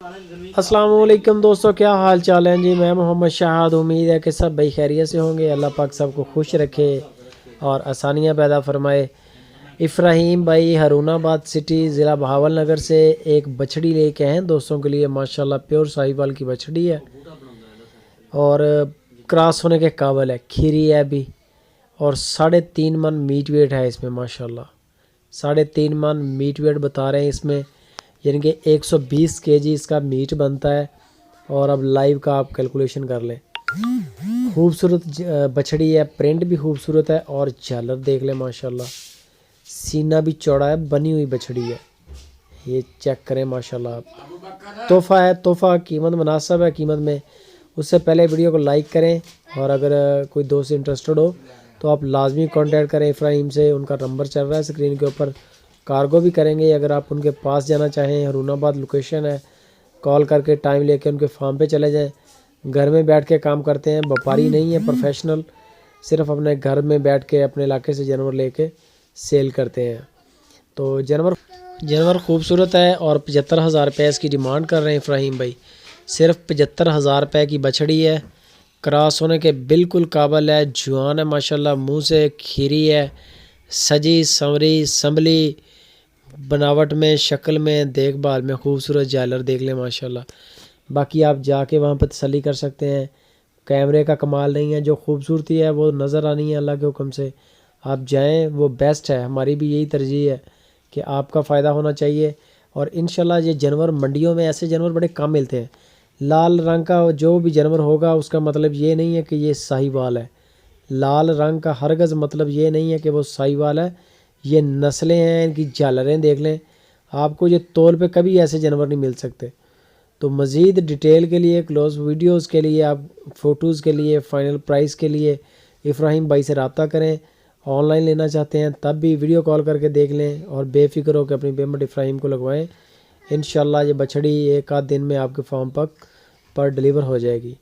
السلام علیکم دوستو، کیا حال چال ہیں جی؟ میں محمد شہاد، امید ہے کہ سب بھائی خیریت سے ہوں گے۔ اللہ پاک سب کو خوش رکھے اور آسانیاں پیدا فرمائے۔ ابراہیم بھائی ہارون آباد سٹی ضلع بہاول نگر سے ایک بچڑی لے کے ہیں دوستوں کے لیے، ماشاءاللہ پیور ساہیوال کی بچڑی ہے اور کراس ہونے کے قابل ہے، کھیری ہے ابھی، اور 3.5 من میٹ ویٹ ہے اس میں ماشاءاللہ۔ 3.5 من میٹ ویٹ بتا رہے ہیں اس میں، یعنی کہ 120 kg اس کا میٹ بنتا ہے۔ اور اب لائیو کا آپ کیلکولیشن کر لیں۔ خوبصورت بچڑی ہے، پرنٹ بھی خوبصورت ہے اور جھالر دیکھ لیں ماشاءاللہ، سینہ بھی چوڑا ہے، بنی ہوئی بچڑی ہے، یہ چیک کریں ماشاءاللہ آپ۔ تحفہ ہے، تحفہ، قیمت مناسب ہے قیمت میں۔ اس سے پہلے ویڈیو کو لائک کریں، اور اگر کوئی دوست انٹرسٹڈ ہو تو آپ لازمی کانٹیکٹ کریں ابراہیم سے، ان کا نمبر چل رہا ہے اسکرین کے اوپر۔ کارگو بھی کریں گے، اگر آپ ان کے پاس جانا چاہیں، ہارون آباد لوکیشن ہے، کال کر کے ٹائم لے کے ان کے فارم پہ چلے جائیں۔ گھر میں بیٹھ کے کام کرتے ہیں، وپاری نہیں ہے، پروفیشنل، صرف اپنے گھر میں بیٹھ کے اپنے علاقے سے جانور لے کے سیل کرتے ہیں۔ تو جانور خوبصورت ہے اور 75,000 روپے اس کی ڈیمانڈ کر رہے ہیں ابراہیم بھائی۔ صرف 75,000 روپے کی بچڑی ہے، کراس ہونے کے بالکل قابل ہے، جوان ہے ماشاءاللہ، منہ سے کھیری ہے، سجی سنوری سنبھلی، بناوٹ میں، شکل میں، دیکھ بھال میں خوبصورت جالر دیکھ لیں ماشاءاللہ۔ باقی آپ جا کے وہاں پہ تسلی کر سکتے ہیں، کیمرے کا کمال نہیں ہے، جو خوبصورتی ہے وہ نظر آنی ہے اللہ کے حکم سے۔ آپ جائیں، وہ بیسٹ ہے، ہماری بھی یہی ترجیح ہے کہ آپ کا فائدہ ہونا چاہیے۔ اور انشاءاللہ یہ جانور منڈیوں میں ایسے جانور بڑے کم ملتے ہیں۔ لال رنگ کا جو بھی جانور ہوگا اس کا مطلب یہ نہیں ہے کہ یہ ساہیوال ہے۔ لال رنگ کا ہرگز مطلب یہ نہیں ہے کہ وہ ساہیوال ہے، یہ نسلیں ہیں، ان کی جالریں دیکھ لیں۔ آپ کو یہ تول پہ کبھی ایسے جانور نہیں مل سکتے۔ تو مزید ڈیٹیل کے لیے، کلوز ویڈیوز کے لیے، آپ فوٹوز کے لیے، فائنل پرائس کے لیے ابراہیم بھائی سے رابطہ کریں۔ آن لائن لینا چاہتے ہیں تب بھی ویڈیو کال کر کے دیکھ لیں، اور بے فکر ہو کہ اپنی پیمنٹ ابراہیم کو لگوائیں۔ انشاءاللہ یہ بچڑی 1 آدھ دن میں آپ کے فارم پر ڈیلیور ہو جائے گی۔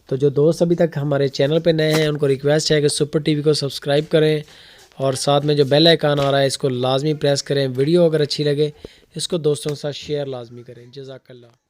تو جو دوست ابھی تک ہمارے چینل پہ نئے ہیں ان کو ریکویسٹ ہے کہ سپر ٹی وی کو سبسکرائب کریں، اور ساتھ میں جو بیل آئیکن آ رہا ہے اس کو لازمی پریس کریں۔ ویڈیو اگر اچھی لگے اس کو دوستوں کے ساتھ شیئر لازمی کریں۔ جزاک اللہ۔